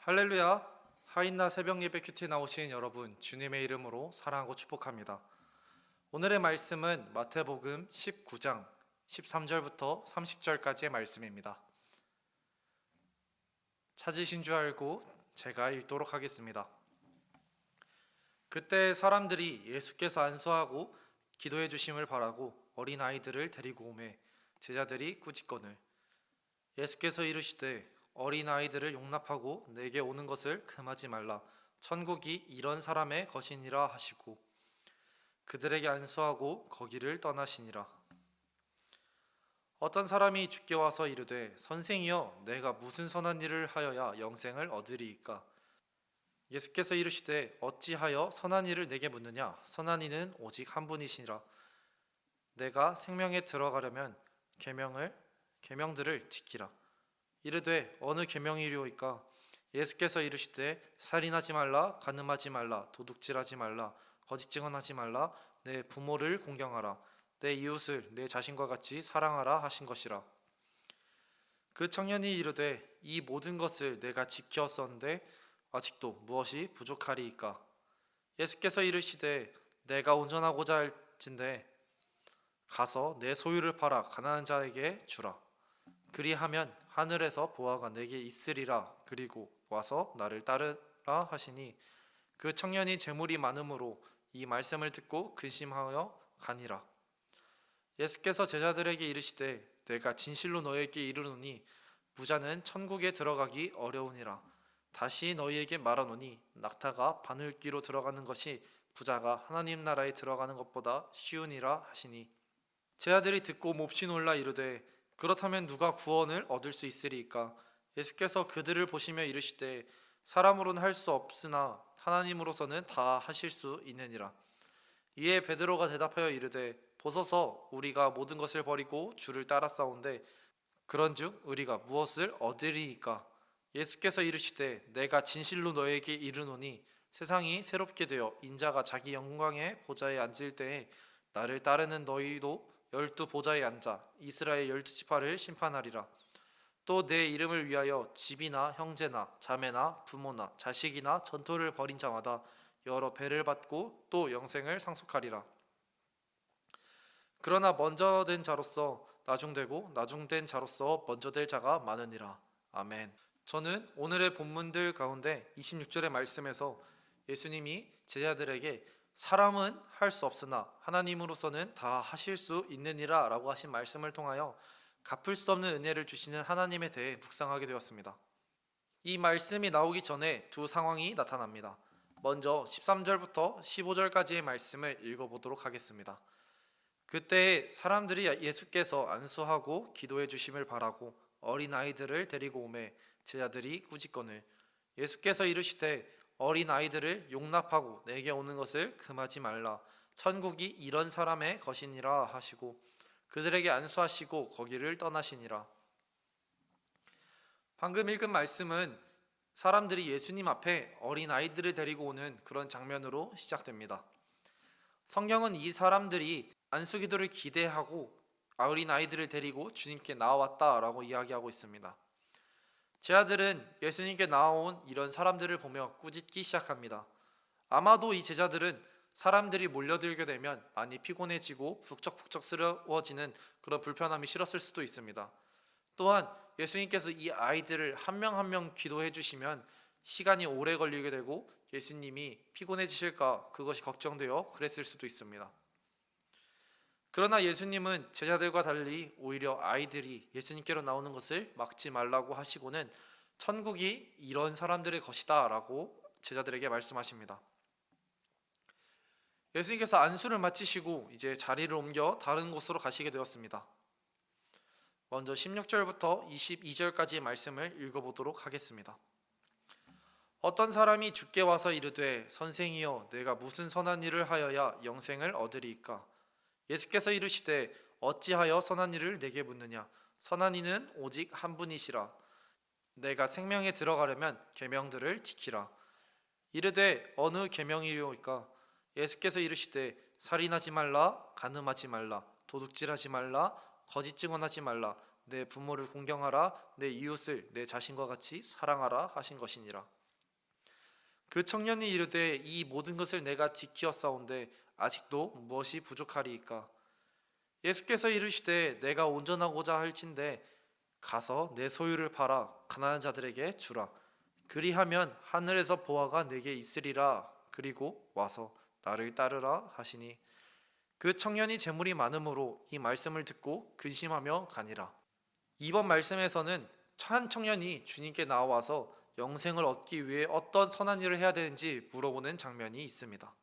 할렐루야. 하인나 새벽 예배 큐티에 나오신 여러분, 주님의 이름으로 사랑하고 축복합니다. 오늘의 말씀은 마태복음 19장 13절부터 30절까지의 말씀입니다. 찾으신 줄 알고 제가 읽도록 하겠습니다. 그때 사람들이 예수께서 안수하고 기도해 주심을 바라고 어린아이들을 데리고 오매 제자들이 꾸짖거늘 예수께서 이르시되 어린아이들을 용납하고 내게 오는 것을 금하지 말라. 천국이 이런 사람의 것이니라 하시고 그들에게 안수하고 거기를 떠나시니라. 어떤 사람이 주께 와서 이르되 선생이여 내가 무슨 선한 일을 하여야 영생을 얻으리이까? 예수께서 이르시되 어찌하여 선한 일을 내게 묻느냐? 선한 이는 오직 한 분이시니라. 내가 생명에 들어가려면 계명들을 지키라. 이르되 어느 계명이리오이까? 예수께서 이르시되 살인하지 말라, 간음하지 말라, 도둑질하지 말라, 거짓 증언하지 말라, 내 부모를 공경하라, 내 이웃을 내 자신과 같이 사랑하라 하신 것이라. 그 청년이 이르되 이 모든 것을 내가 지켰었는데 아직도 무엇이 부족하리이까? 예수께서 이르시되 내가 온전하고자 할진대 가서 내 소유를 팔아 가난한 자에게 주라. 그리하면 하늘에서 보화가 내게 있으리라. 그리고 와서 나를 따르라 하시니 그 청년이 재물이 많음으로 이 말씀을 듣고 근심하여 가니라. 예수께서 제자들에게 이르시되 내가 진실로 너희에게 이르노니 부자는 천국에 들어가기 어려우니라. 다시 너희에게 말하노니 낙타가 바늘귀로 들어가는 것이 부자가 하나님 나라에 들어가는 것보다 쉬우니라 하시니 제자들이 듣고 몹시 놀라 이르되 그렇다면 누가 구원을 얻을 수 있으리이까? 예수께서 그들을 보시며 이르시되 사람으로는 할 수 없으나 하나님으로서는 다 하실 수 있느니라. 이에 베드로가 대답하여 이르되 보소서 우리가 모든 것을 버리고 주를 따랐사온데 그런즉 우리가 무엇을 얻으리이까? 예수께서 이르시되 내가 진실로 너에게 이르노니 세상이 새롭게 되어 인자가 자기 영광의 보좌에 앉을 때에 나를 따르는 너희도 12 보좌에 앉아 이스라엘 12지파를 심판하리라. 또 내 이름을 위하여 집이나 형제나 자매나 부모나 자식이나 전토를 벌인 자마다 여러 배를 받고 또 영생을 상속하리라. 그러나 먼저 된 자로서 나중되고 나중된 자로서 먼저 될 자가 많으니라. 아멘. 저는 오늘의 본문들 가운데 26절의 말씀에서 예수님이 제자들에게 사람은 할 수 없으나 하나님으로서는 다 하실 수 있느니라 라고 하신 말씀을 통하여 갚을 수 없는 은혜를 주시는 하나님에 대해 묵상하게 되었습니다. 이 말씀이 나오기 전에 두 상황이 나타납니다. 먼저 13절부터 15절까지의 말씀을 읽어보도록 하겠습니다. 그때 사람들이 예수께서 안수하고 기도해 주심을 바라고 어린아이들을 데리고 오매 제자들이 꾸짖거늘 예수께서 이르시되 어린아이들을 용납하고 내게 오는 것을 금하지 말라. 천국이 이런 사람의 것이니라 하시고 그들에게 안수하시고 거기를 떠나시니라. 방금 읽은 말씀은 사람들이 예수님 앞에 어린아이들을 데리고 오는 그런 장면으로 시작됩니다. 성경은 이 사람들이 안수기도를 기대하고 어린아이들을 데리고 주님께 나왔다라고 이야기하고 있습니다. 제자들은 예수님께 나온 이런 사람들을 보며 꾸짖기 시작합니다. 아마도 이 제자들은 사람들이 몰려들게 되면 많이 피곤해지고 북적북적스러워지는 그런 불편함이 싫었을 수도 있습니다. 또한 예수님께서 이 아이들을 한 명 한 명 기도해 주시면 시간이 오래 걸리게 되고 예수님이 피곤해지실까 그것이 걱정되어 그랬을 수도 있습니다. 그러나 예수님은 제자들과 달리 오히려 아이들이 예수님께로 나오는 것을 막지 말라고 하시고는 천국이 이런 사람들의 것이다 라고 제자들에게 말씀하십니다. 예수님께서 안수를 마치시고 이제 자리를 옮겨 다른 곳으로 가시게 되었습니다. 먼저 16절부터 22절까지의 말씀을 읽어보도록 하겠습니다. 어떤 사람이 주께 와서 이르되 선생이여 내가 무슨 선한 일을 하여야 영생을 얻으리이까? 예수께서 이르시되 어찌하여 선한 일을 내게 묻느냐? 선한 이는 오직 한 분이시라. 내가 생명에 들어가려면 계명들을 지키라. 이르되 어느 계명이리오이까? 예수께서 이르시되 살인하지 말라, 간음하지 말라, 도둑질하지 말라, 거짓 증언하지 말라, 내 부모를 공경하라, 내 이웃을 내 자신과 같이 사랑하라 하신 것이니라. 그 청년이 이르되 이 모든 것을 내가 지키었사온데 아직도 무엇이 부족하리이까? 예수께서 이르시되 내가 온전하고자 할진대 가서 내 소유를 팔아 가난한 자들에게 주라. 그리하면 하늘에서 보화가 내게 있으리라. 그리고 와서 나를 따르라 하시니 그 청년이 재물이 많음으로 이 말씀을 듣고 근심하며 가니라. 이번 말씀에서는 한 청년이 주님께 나와서 영생을 얻기 위해 어떤 선한 일을 해야 되는지 물어보는 장면이 있습니다.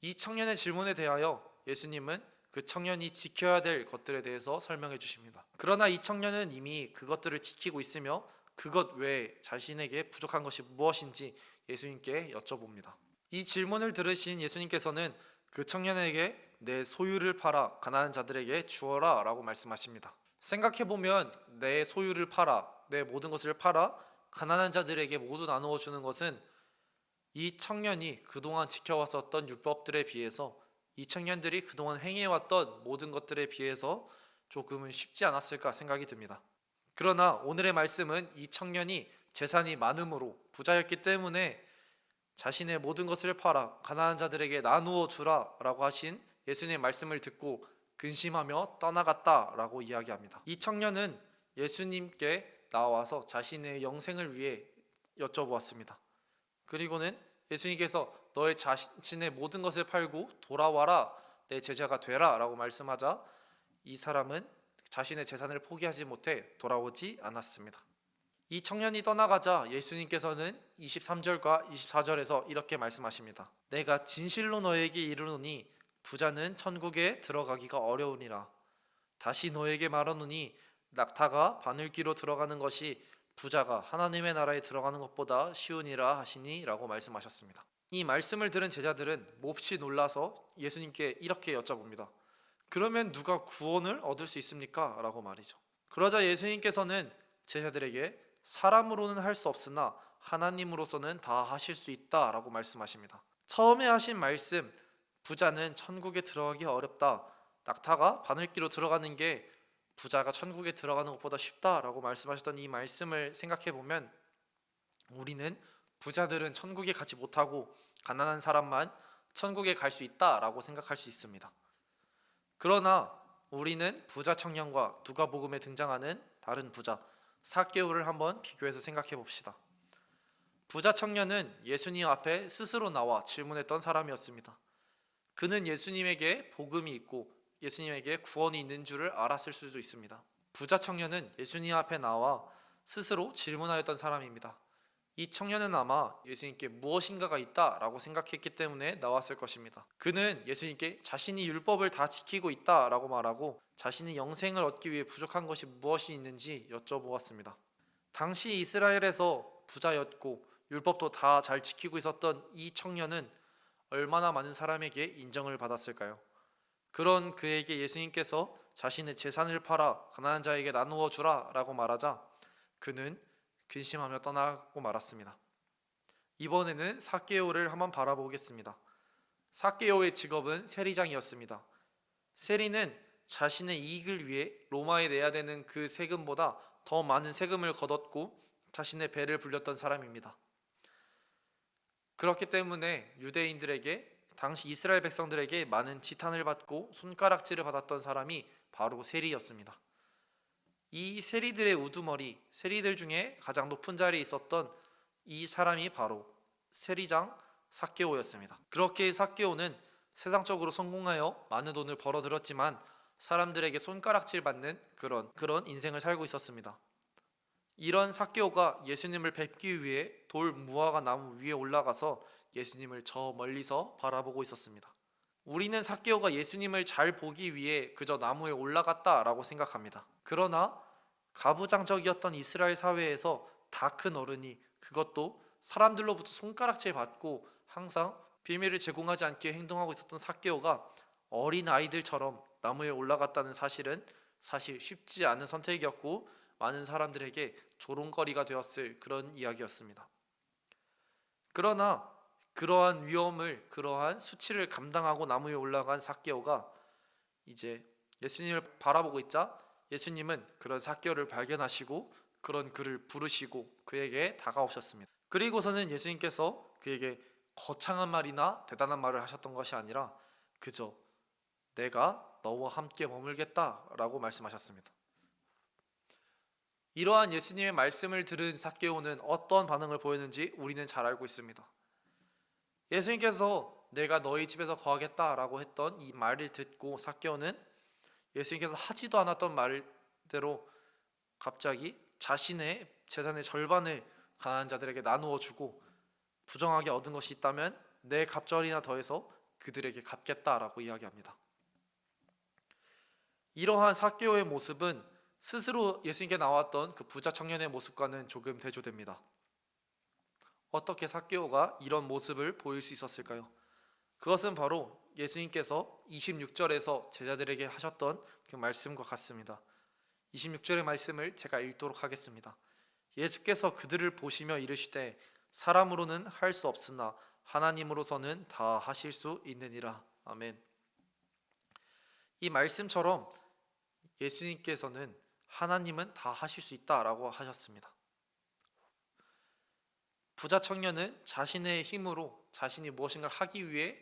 이 청년의 질문에 대하여 예수님은 그 청년이 지켜야 될 것들에 대해서 설명해 주십니다. 그러나 이 청년은 이미 그것들을 지키고 있으며 그것 외에 자신에게 부족한 것이 무엇인지 예수님께 여쭤봅니다. 이 질문을 들으신 예수님께서는 그 청년에게 내 소유를 팔아 가난한 자들에게 주어라 라고 말씀하십니다. 생각해보면 내 소유를 팔아, 내 모든 것을 팔아 가난한 자들에게 모두 나누어 주는 것은 이 청년이 그동안 지켜왔었던 율법들에 비해서 이 청년들이 그동안 행해왔던 모든 것들에 비해서 조금은 쉽지 않았을까 생각이 듭니다. 그러나 오늘의 말씀은 이 청년이 재산이 많음으로 부자였기 때문에 자신의 모든 것을 팔아 가난한 자들에게 나누어 주라 라고 하신 예수님의 말씀을 듣고 근심하며 떠나갔다라고 이야기합니다. 이 청년은 예수님께 나와서 자신의 영생을 위해 여쭤보았습니다. 그리고는 예수님께서 너의 자신의 모든 것을 팔고 돌아와라 내 제자가 되라 라고 말씀하자 이 사람은 자신의 재산을 포기하지 못해 돌아오지 않았습니다. 이 청년이 떠나가자 예수님께서는 23절과 24절에서 이렇게 말씀하십니다. 내가 진실로 너에게 이르노니 부자는 천국에 들어가기가 어려우니라. 다시 너에게 말하노니 낙타가 바늘귀로 들어가는 것이 부자가 하나님의 나라에 들어가는 것보다 쉬우니라 하시니 라고 말씀하셨습니다. 이 말씀을 들은 제자들은 몹시 놀라서 예수님께 이렇게 여쭤봅니다. 그러면 누가 구원을 얻을 수 있습니까? 라고 말이죠. 그러자 예수님께서는 제자들에게 사람으로는 할 수 없으나 하나님으로서는 다 하실 수 있다 라고 말씀하십니다. 처음에 하신 말씀 부자는 천국에 들어가기 어렵다, 낙타가 바늘귀로 들어가는 게 부자가 천국에 들어가는 것보다 쉽다라고 말씀하셨던 이 말씀을 생각해 보면 우리는 부자들은 천국에 가지 못하고 가난한 사람만 천국에 갈 수 있다라고 생각할 수 있습니다. 그러나 우리는 부자 청년과 누가복음에 등장하는 다른 부자 삭개오를 한번 비교해서 생각해 봅시다. 부자 청년은 예수님 앞에 스스로 나와 질문했던 사람이었습니다. 그는 예수님에게 복음이 있고 예수님에게 구원이 있는 줄을 알았을 수도 있습니다. 부자 청년은 예수님 앞에 나와 스스로 질문하였던 사람입니다. 이 청년은 아마 예수님께 무엇인가가 있다라고 생각했기 때문에 나왔을 것입니다. 그는 예수님께 자신이 율법을 다 지키고 있다라고 말하고 자신이 영생을 얻기 위해 부족한 것이 무엇이 있는지 여쭤보았습니다. 당시 이스라엘에서 부자였고 율법도 다 잘 지키고 있었던 이 청년은 얼마나 많은 사람에게 인정을 받았을까요? 그런 그에게 예수님께서 자신의 재산을 팔아 가난한 자에게 나누어 주라 라고 말하자 그는 근심하며 떠나고 말았습니다. 이번에는 삭개오를 한번 바라보겠습니다. 삭개오의 직업은 세리장이었습니다. 세리는 자신의 이익을 위해 로마에 내야 되는 그 세금보다 더 많은 세금을 걷었고 자신의 배를 불렸던 사람입니다. 그렇기 때문에 유대인들에게 당시 이스라엘 백성들에게 많은 지탄을 받고 손가락질을 받았던 사람이 바로 세리였습니다. 이 세리들의 우두머리, 세리들 중에 가장 높은 자리에 있었던 이 사람이 바로 세리장 삭개오였습니다. 그렇게 삭개오는 세상적으로 성공하여 많은 돈을 벌어들였지만 사람들에게 손가락질 받는 그런 인생을 살고 있었습니다. 이런 삭개오가 예수님을 뵙기 위해 돌 무화과 나무 위에 올라가서 예수님을 저 멀리서 바라보고 있었습니다. 우리는 삭개오가 예수님을 잘 보기 위해 그저 나무에 올라갔다라고 생각합니다. 그러나 가부장적이었던 이스라엘 사회에서 다 큰 어른이 그것도 사람들로부터 손가락질 받고 항상 비밀을 제공하지 않게 행동하고 있었던 삭개오가 어린 아이들처럼 나무에 올라갔다는 사실은 사실 쉽지 않은 선택이었고 많은 사람들에게 조롱거리가 되었을 그런 이야기였습니다. 그러나 그러한 위험을, 그러한 수치를 감당하고 나무에 올라간 삭개오가 이제 예수님을 바라보고 있자 예수님은 그런 삭개오를 발견하시고 그런 그를 부르시고 그에게 다가오셨습니다. 그리고서는 예수님께서 그에게 거창한 말이나 대단한 말을 하셨던 것이 아니라 그저 내가 너와 함께 머물겠다라고 말씀하셨습니다. 이러한 예수님의 말씀을 들은 삭개오는 어떤 반응을 보였는지 우리는 잘 알고 있습니다. 예수님께서 내가 너희 집에서 거하겠다라고 했던 이 말을 듣고 삭개오는 예수님께서 하지도 않았던 말대로 갑자기 자신의 재산의 절반을 가난한 자들에게 나누어 주고 부정하게 얻은 것이 있다면 내 갑절이나 더해서 그들에게 갚겠다라고 이야기합니다. 이러한 삭개오의 모습은 스스로 예수님께 나왔던 그 부자 청년의 모습과는 조금 대조됩니다. 어떻게 삭개오가 이런 모습을 보일 수 있었을까요? 그것은 바로 예수님께서 26절에서 제자들에게 하셨던 그 말씀과 같습니다. 26절의 말씀을 제가 읽도록 하겠습니다. 예수께서 그들을 보시며 이르시되 사람으로는 할 수 없으나 하나님으로서는 다 하실 수 있느니라. 아멘. 이 말씀처럼 예수님께서는 하나님은 다 하실 수 있다라고 하셨습니다. 부자 청년은 자신의 힘으로 자신이 무엇인가를 하기 위해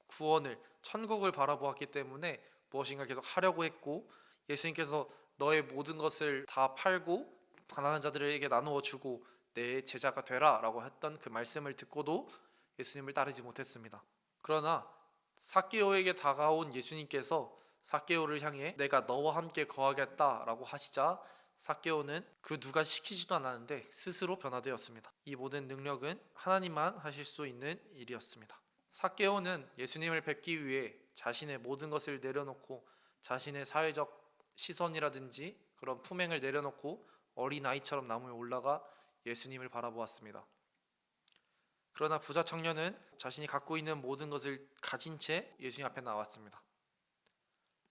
구원을, 천국을 바라보았기 때문에 무엇인가 계속 하려고 했고, 예수님께서 너의 모든 것을 다 팔고 가난한 자들에게 나누어 주고 내 제자가 되라 라고 했던 그 말씀을 듣고도 예수님을 따르지 못했습니다. 그러나 삭개오에게 다가온 예수님께서 삭개오를 향해 내가 너와 함께 거하겠다 라고 하시자 삭개오는 그 누가 시키지도 않았는데 스스로 변화되었습니다. 이 모든 능력은 하나님만 하실 수 있는 일이었습니다. 삭개오는 예수님을 뵙기 위해 자신의 모든 것을 내려놓고 자신의 사회적 시선이라든지 그런 품행을 내려놓고 어린아이처럼 나무에 올라가 예수님을 바라보았습니다. 그러나 부자 청년은 자신이 갖고 있는 모든 것을 가진 채 예수님 앞에 나왔습니다.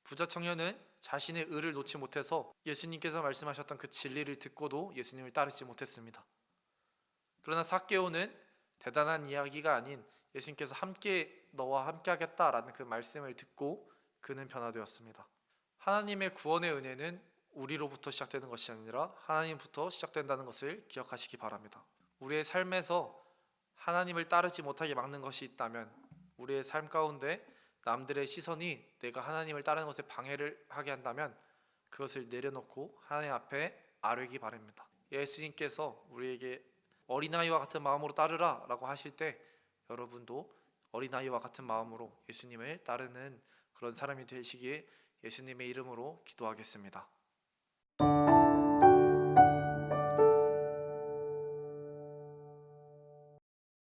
부자 청년은 자신의 의를 놓지 못해서 예수님께서 말씀하셨던 그 진리를 듣고도 예수님을 따르지 못했습니다. 그러나 삭개오는 대단한 이야기가 아닌 예수님께서 너와 함께 하겠다라는 그 말씀을 듣고 그는 변화되었습니다. 하나님의 구원의 은혜는 우리로부터 시작되는 것이 아니라 하나님부터 시작된다는 것을 기억하시기 바랍니다. 우리의 삶에서 하나님을 따르지 못하게 막는 것이 있다면 우리의 삶 가운데 남들의 시선이 내가 하나님을 따르는 것에 방해를 하게 한다면 그것을 내려놓고 하나님 앞에 아뢰기 바랍니다. 예수님께서 우리에게 어린아이와 같은 마음으로 따르라 라고 하실 때 여러분도 어린아이와 같은 마음으로 예수님을 따르는 그런 사람이 되시기에 예수님의 이름으로 기도하겠습니다.